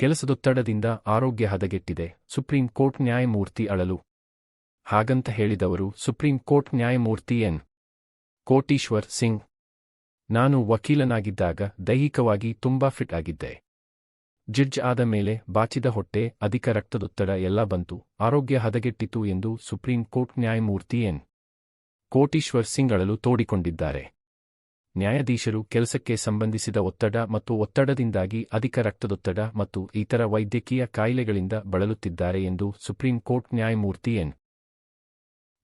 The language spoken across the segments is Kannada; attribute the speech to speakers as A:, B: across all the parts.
A: ಕೆಲಸದೊತ್ತಡದಿಂದ ಆರೋಗ್ಯ ಹದಗೆಟ್ಟಿದೆ, ಸುಪ್ರೀಂ ಕೋರ್ಟ್ ನ್ಯಾಯಮೂರ್ತಿ ಅಳಲು. ಹಾಗಂತ ಹೇಳಿದವರು ಸುಪ್ರೀಂ ಕೋರ್ಟ್ ನ್ಯಾಯಮೂರ್ತಿ ಎನ್. ಕೋಟೀಶ್ವರ್ ಸಿಂಗ್. ನಾನು ವಕೀಲನಾಗಿದ್ದಾಗ ದೈಹಿಕವಾಗಿ ತುಂಬಾ ಫಿಟ್ ಆಗಿದ್ದೆ. ಜಡ್ಜ್ ಆದ ಮೇಲೆ ಬಾಚಿದ ಹೊಟ್ಟೆ, ಅಧಿಕ ರಕ್ತದೊತ್ತಡ ಎಲ್ಲ ಬಂತು, ಆರೋಗ್ಯ ಹದಗೆಟ್ಟಿತು ಎಂದು ಸುಪ್ರೀಂ ಕೋರ್ಟ್ ನ್ಯಾಯಮೂರ್ತಿ ಎನ್. ಕೋಟೀಶ್ವರ್ ಸಿಂಗ್ ಅಳಲು ತೋಡಿಕೊಂಡಿದ್ದಾರೆ. ನ್ಯಾಯಾಧೀಶರು ಕೆಲಸಕ್ಕೆ ಸಂಬಂಧಿಸಿದ ಒತ್ತಡ ಮತ್ತು ಒತ್ತಡದಿಂದಾಗಿ ಅಧಿಕ ರಕ್ತದೊತ್ತಡ ಮತ್ತು ಇತರ ವೈದ್ಯಕೀಯ ಕಾಯಿಲೆಗಳಿಂದ ಬಳಲುತ್ತಿದ್ದಾರೆ ಎಂದು ಸುಪ್ರೀಂ ಕೋರ್ಟ್ ನ್ಯಾಯಮೂರ್ತಿ ಎನ್.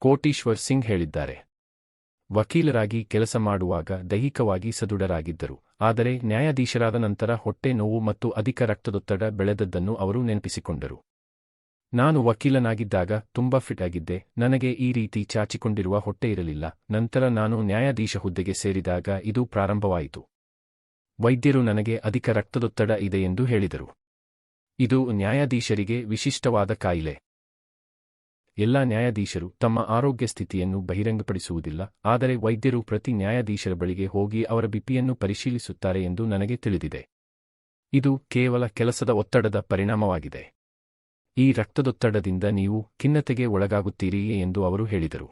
A: ಕೋಟೀಶ್ವರ್ ಸಿಂಗ್ ಹೇಳಿದ್ದಾರೆ. ವಕೀಲರಾಗಿ ಕೆಲಸ ಮಾಡುವಾಗ ದೈಹಿಕವಾಗಿ ಸದೃಢರಾಗಿದ್ದರು, ಆದರೆ ನ್ಯಾಯಾಧೀಶರಾದ ನಂತರ ಹೊಟ್ಟೆ ನೋವು ಮತ್ತು ಅಧಿಕ ರಕ್ತದೊತ್ತಡ ಬೆಳೆದದ್ದನ್ನು ಅವರು ನೆನಪಿಸಿಕೊಂಡರು. ನಾನು ವಕೀಲನಾಗಿದ್ದಾಗ ತುಂಬಾ ಫಿಟ್ ಆಗಿದ್ದೆ, ನನಗೆ ಈ ರೀತಿ ಚಾಚಿಕೊಂಡಿರುವ ಹೊಟ್ಟೆ ಇರಲಿಲ್ಲ. ನಂತರ ನಾನು ನ್ಯಾಯಾಧೀಶ ಹುದ್ದೆಗೆ ಸೇರಿದಾಗ ಇದು ಪ್ರಾರಂಭವಾಯಿತು. ವೈದ್ಯರು ನನಗೆ ಅಧಿಕ ರಕ್ತದೊತ್ತಡ ಇದೆ ಎಂದು ಹೇಳಿದರು. ಇದು ನ್ಯಾಯಾಧೀಶರಿಗೆ ವಿಶಿಷ್ಟವಾದ ಕಾಯಿಲೆ. ಎಲ್ಲ ನ್ಯಾಯಾಧೀಶರು ತಮ್ಮ ಆರೋಗ್ಯ ಸ್ಥಿತಿಯನ್ನು ಬಹಿರಂಗಪಡಿಸುವುದಿಲ್ಲ, ಆದರೆ ವೈದ್ಯರು ಪ್ರತಿ ನ್ಯಾಯಾಧೀಶರ ಬಳಿಗೆ ಹೋಗಿ ಅವರ ಬಿಪಿಯನ್ನು ಪರಿಶೀಲಿಸುತ್ತಾರೆ ಎಂದು ನನಗೆ ತಿಳಿದಿದೆ. ಇದು ಕೇವಲ ಕೆಲಸದ ಒತ್ತಡದ ಪರಿಣಾಮವಾಗಿದೆ. ಈ ರಕ್ತದೊತ್ತಡದಿಂದ ನೀವು ಖಿನ್ನತೆಗೆ ಒಳಗಾಗುತ್ತೀರಿಯೇ ಎಂದು ಅವರು ಹೇಳಿದರು.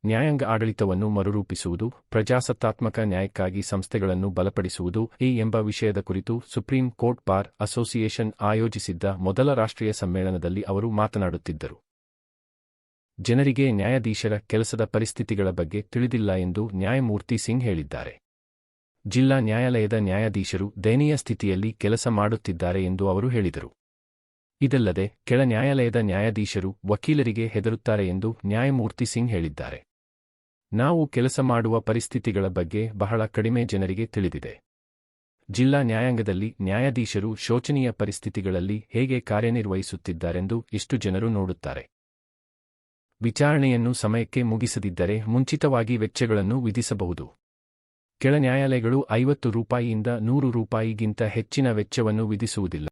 A: ನ್ಯಾಯಾಂಗ ಆಡಳಿತವನ್ನು ಮರುರೂಪಿಸುವುದು, ಪ್ರಜಾಸತ್ತಾತ್ಮಕ ನ್ಯಾಯಕ್ಕಾಗಿ ಸಂಸ್ಥೆಗಳನ್ನು ಬಲಪಡಿಸುವುದು ಎಂಬ ವಿಷಯದ ಕುರಿತು ಸುಪ್ರೀಂ ಕೋರ್ಟ್ ಬಾರ್ ಅಸೋಸಿಯೇಷನ್ ಆಯೋಜಿಸಿದ್ದ ಮೊದಲ ರಾಷ್ಟ್ರೀಯ ಸಮ್ಮೇಳನದಲ್ಲಿ ಅವರು ಮಾತನಾಡುತ್ತಿದ್ದರು. ಜನರಿಗೆ ನ್ಯಾಯಾಧೀಶರ ಕೆಲಸದ ಪರಿಸ್ಥಿತಿಗಳ ಬಗ್ಗೆ ತಿಳಿದಿಲ್ಲ ಎಂದು ನ್ಯಾಯಮೂರ್ತಿ ಸಿಂಗ್ ಹೇಳಿದ್ದಾರೆ. ಜಿಲ್ಲಾ ನ್ಯಾಯಾಲಯದ ನ್ಯಾಯಾಧೀಶರು ದಯನೀಯ ಸ್ಥಿತಿಯಲ್ಲಿ ಕೆಲಸ ಮಾಡುತ್ತಿದ್ದಾರೆ ಎಂದು ಅವರು ಹೇಳಿದರು. ಇದಲ್ಲದೆ ಕೆಳ ನ್ಯಾಯಾಲಯದ ನ್ಯಾಯಾಧೀಶರು ವಕೀಲರಿಗೆ ಹೆದರುತ್ತಾರೆ ಎಂದು ನ್ಯಾಯಮೂರ್ತಿ ಸಿಂಗ್ ಹೇಳಿದ್ದಾರೆ. ನಾವು ಕೆಲಸ ಮಾಡುವ ಪರಿಸ್ಥಿತಿಗಳ ಬಗ್ಗೆ ಬಹಳ ಕಡಿಮೆ ಜನರಿಗೆ ತಿಳಿದಿದೆ. ಜಿಲ್ಲಾ ನ್ಯಾಯಾಂಗದಲ್ಲಿ ನ್ಯಾಯಾಧೀಶರು ಶೋಚನೀಯ ಪರಿಸ್ಥಿತಿಗಳಲ್ಲಿ ಹೇಗೆ ಕಾರ್ಯನಿರ್ವಹಿಸುತ್ತಿದ್ದಾರೆಂದು ಎಷ್ಟು ಜನರು ನೋಡುತ್ತಾರೆ. ವಿಚಾರಣೆಯನ್ನು ಸಮಯಕ್ಕೆ ಮುಗಿಸದಿದ್ದರೆ ಮುಂಚಿತವಾಗಿ ವೆಚ್ಚಗಳನ್ನು ವಿಧಿಸಬಹುದು. ಕೆಳ ನ್ಯಾಯಾಲಯಗಳು ₹50 ಯಿಂದ ₹100ಗಿಂತ ಹೆಚ್ಚಿನ ವೆಚ್ಚವನ್ನು ವಿಧಿಸುವುದಿಲ್ಲ.